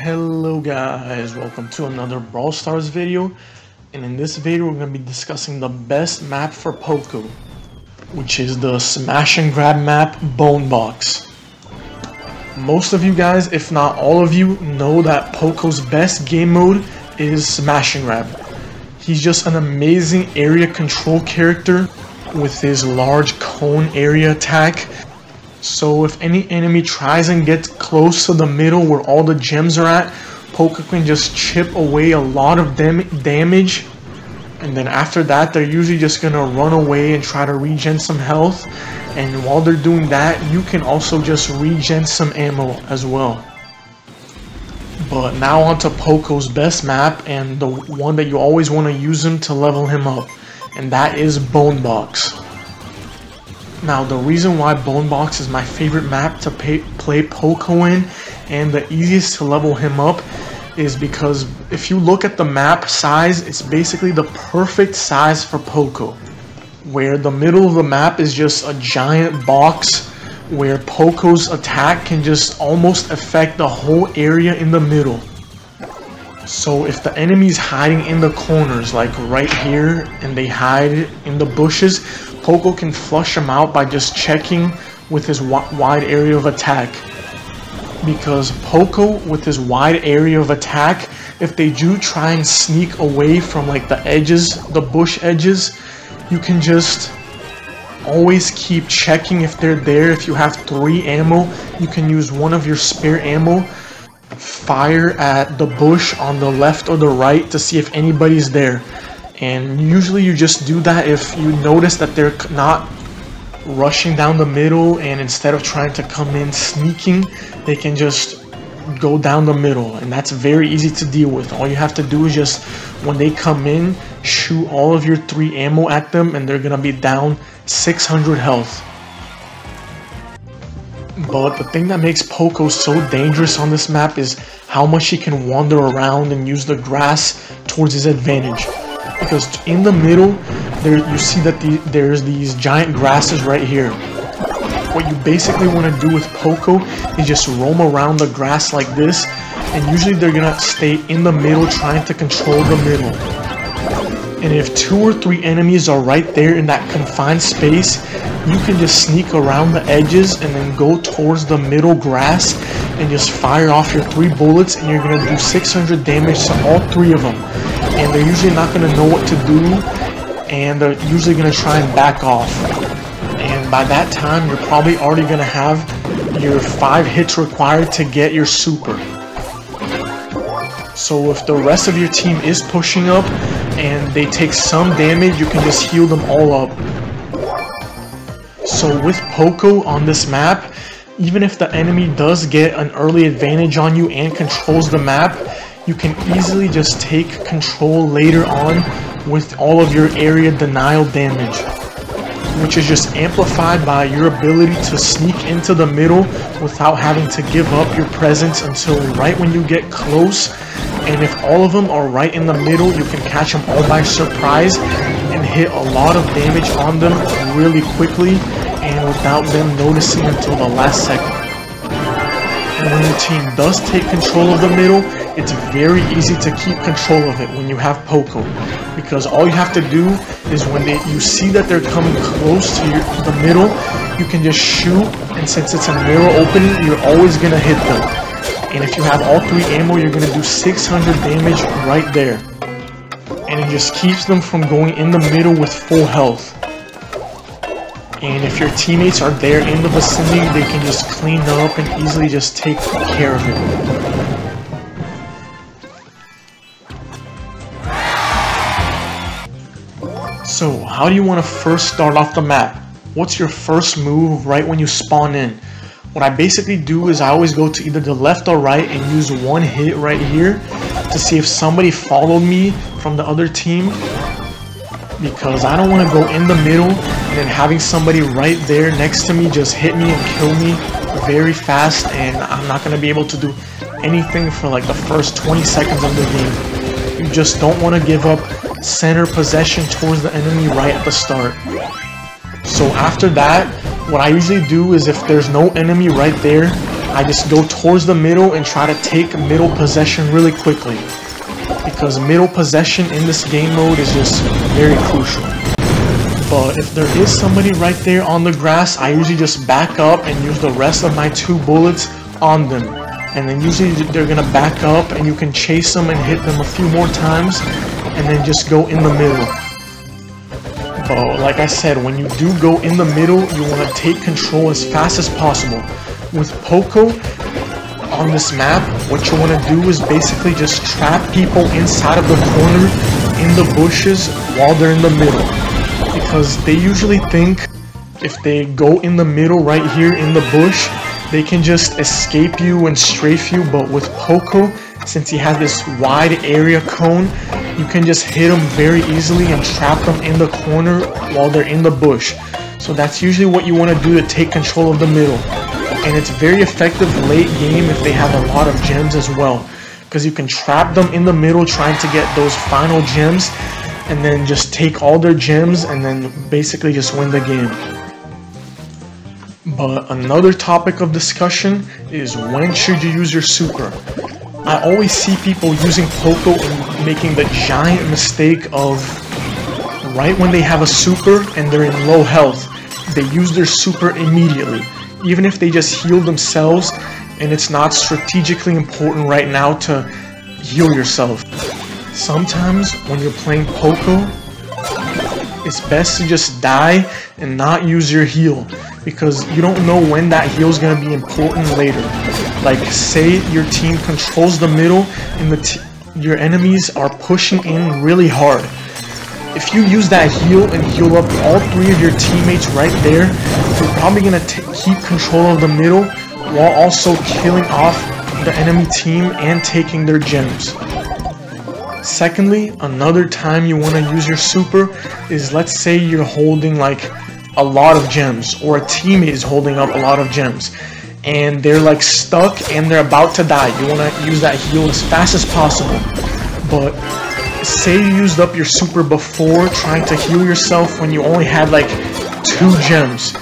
Hello guys, welcome to another Brawl Stars video, and in this video we're going to be discussing the best map for Poco, which is the smash and grab map Bone Box. Most of you guys, if not all of you, know that Poco's best game mode is smash and grab. He's just an amazing area control character with his large cone area attack. So if any enemy tries and gets close to the middle where all the gems are at, Poco can just chip away a lot of damage, and then after that they're usually just gonna run away and try to regen some health, and while they're doing that you can also just regen some ammo as well. But now on to Poco's best map, and the one that you always want to use him to level him up, and that is Bone Box. Now, the reason why Bone Box is my favorite map to play Poco in and the easiest to level him up is because if you look at the map size, it's basically the perfect size for Poco, where the middle of the map is just a giant box where Poco's attack can just almost affect the whole area in the middle. So if the enemy's hiding in the corners, like right here, and they hide in the bushes, Poco can flush them out by just checking with his wide area of attack. Because Poco, with his wide area of attack, if they do try and sneak away from like the edges, the bush edges, you can just always keep checking if they're there. If you have 3 ammo, you can use one of your spare ammo, fire at the bush on the left or the right to see if anybody's there. And usually you just do that if you notice that they're not rushing down the middle, and instead of trying to come in sneaking, they can just go down the middle, and that's very easy to deal with. All you have to do is just, when they come in, shoot all of your 3 ammo at them and they're gonna be down 600 health. But the thing that makes Poco so dangerous on this map is how much he can wander around and use the grass towards his advantage. Because in the middle, you see that there's these giant grasses right here. What you basically want to do with Poco is just roam around the grass like this, and usually they're gonna stay in the middle trying to control the middle. And if 2 or 3 enemies are right there in that confined space, you can just sneak around the edges and then go towards the middle grass and just fire off your 3 bullets, and you're gonna do 600 damage to all 3 of them. And they're usually not going to know what to do, and they're usually going to try and back off. And by that time, you're probably already going to have your 5 hits required to get your super. So if the rest of your team is pushing up and they take some damage, you can just heal them all up. So with Poco on this map, even if the enemy does get an early advantage on you and controls the map, you can easily just take control later on with all of your area denial damage, which is just amplified by your ability to sneak into the middle without having to give up your presence until right when you get close. And if all of them are right in the middle, you can catch them all by surprise and hit a lot of damage on them really quickly and without them noticing until the last second. And when your team does take control of the middle, it's very easy to keep control of it when you have Poco, because all you have to do is when you see that they're coming close to the middle, you can just shoot, and since it's a narrow opening, you're always going to hit them. And if you have all 3 ammo, you're going to do 600 damage right there. And it just keeps them from going in the middle with full health. And if your teammates are there in the vicinity, they can just clean up and easily just take care of it. So, how do you want to first start off the map? What's your first move right when you spawn in? What I basically do is I always go to either the left or right and use 1 hit right here to see if somebody followed me from the other team, because I don't want to go in the middle and then having somebody right there next to me just hit me and kill me very fast, and I'm not going to be able to do anything for like the first 20 seconds of the game. You just don't want to give up center possession towards the enemy right at the start. So after that, what I usually do is if there's no enemy right there, I just go towards the middle and try to take middle possession really quickly, because middle possession in this game mode is just very crucial. But if there is somebody right there on the grass, I usually just back up and use the rest of my 2 bullets on them. And then usually they're gonna back up and you can chase them and hit them a few more times and then just go in the middle. But like I said, when you do go in the middle, you want to take control as fast as possible. With Poco on this map, what you want to do is basically just trap people inside of the corner in the bushes while they're in the middle. Because they usually think if they go in the middle right here in the bush, they can just escape you and strafe you. But with Poco, since he has this wide area cone, you can just hit them very easily and trap them in the corner while they're in the bush. So that's usually what you want to do to take control of the middle. And it's very effective late game if they have a lot of gems as well, because you can trap them in the middle trying to get those final gems and then just take all their gems and then basically just win the game. But another topic of discussion is, when should you use your super? I always see people using Poco and making the giant mistake of right when they have a super and they're in low health, they use their super immediately, even if they just heal themselves and it's not strategically important right now to heal yourself. Sometimes when you're playing Poco, it's best to just die and not use your heal, because you don't know when that heal is going to be important later. Like, say your team controls the middle and your enemies are pushing in really hard. If you use that heal and heal up all 3 of your teammates right there, you're probably going to keep control of the middle while also killing off the enemy team and taking their gems. Secondly, another time you want to use your super is, let's say you're holding like a lot of gems, or a teammate is holding up a lot of gems and they're like stuck and they're about to die. You want to use that heal as fast as possible. But say you used up your super before trying to heal yourself when you only had like 2 gems,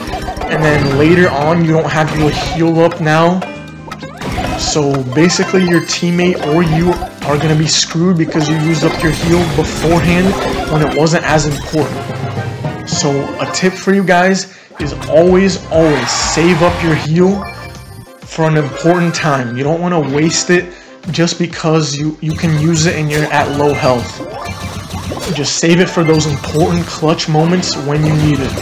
and then later on you don't have your heal up now. So basically your teammate or you are going to be screwed because you used up your heal beforehand when it wasn't as important. So a tip for you guys is always save up your heal for an important time. You don't want to waste it just because you can use it and you're at low health. Just save it for those important clutch moments when you need it.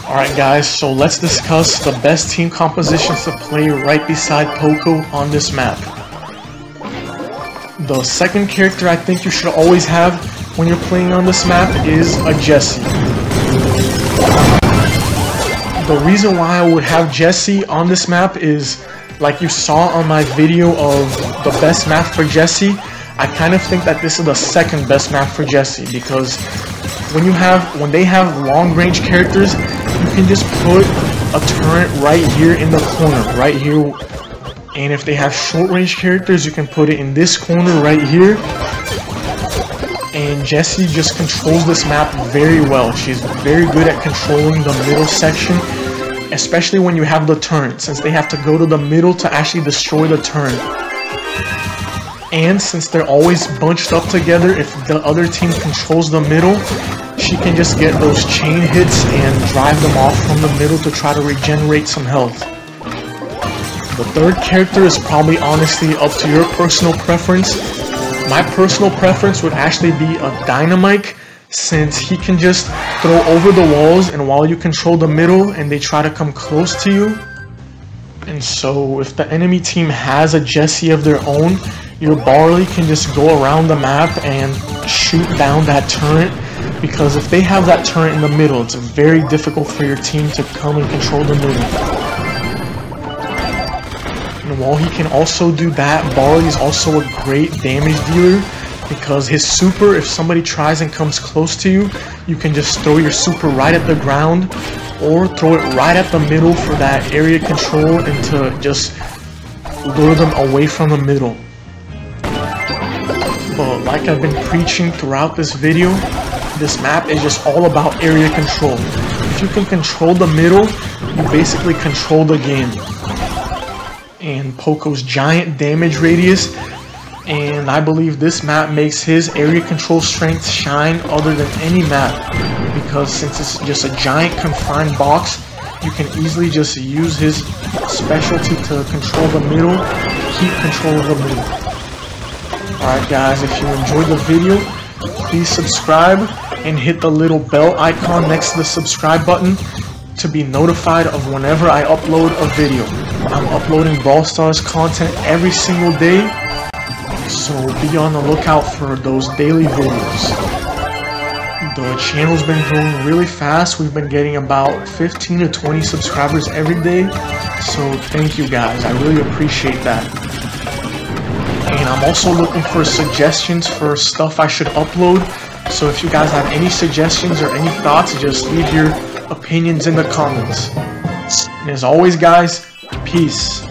Alright guys, so let's discuss the best team compositions to play right beside Poco on this map. The second character I think you should always have when you're playing on this map is a Jessie. The reason why I would have Jessie on this map is, like you saw on my video of the best map for Jessie, I kind of think that this is the second best map for Jessie, because when they have long range characters, you can just put a turret right here in the corner, right here. And if they have short range characters, you can put it in this corner right here. And Jessie just controls this map very well. She's very good at controlling the middle section, especially when you have the turret, since they have to go to the middle to actually destroy the turret. And since they're always bunched up together, if the other team controls the middle, she can just get those chain hits and drive them off from the middle to try to regenerate some health. The third character is probably honestly up to your personal preference. My personal preference would actually be a Dynamite, since he can just throw over the walls and while you control the middle and they try to come close to you. And so if the enemy team has a Jessie of their own, your Barley can just go around the map and shoot down that turret, because if they have that turret in the middle, it's very difficult for your team to come and control the middle. And while he can also do that, Barley is also a great damage dealer, because his super, if somebody tries and comes close to you, you can just throw your super right at the ground or throw it right at the middle for that area control and to just lure them away from the middle. But like I've been preaching throughout this video, this map is just all about area control. If you can control the middle, you basically control the game. And Poco's giant damage radius, and I believe this map makes his area control strength shine other than any map, because since it's just a giant confined box, you can easily just use his specialty to control the middle, keep control of the middle. Alright guys, if you enjoyed the video, please subscribe and hit the little bell icon next to the subscribe button to be notified of whenever I upload a video. I'm uploading Brawl Stars content every single day, so be on the lookout for those daily videos. The channel's been growing really fast. We've been getting about 15 to 20 subscribers every day, so thank you guys. I really appreciate that. And I'm also looking for suggestions for stuff I should upload, so if you guys have any suggestions or any thoughts, just leave your opinions in the comments. And as always guys, peace.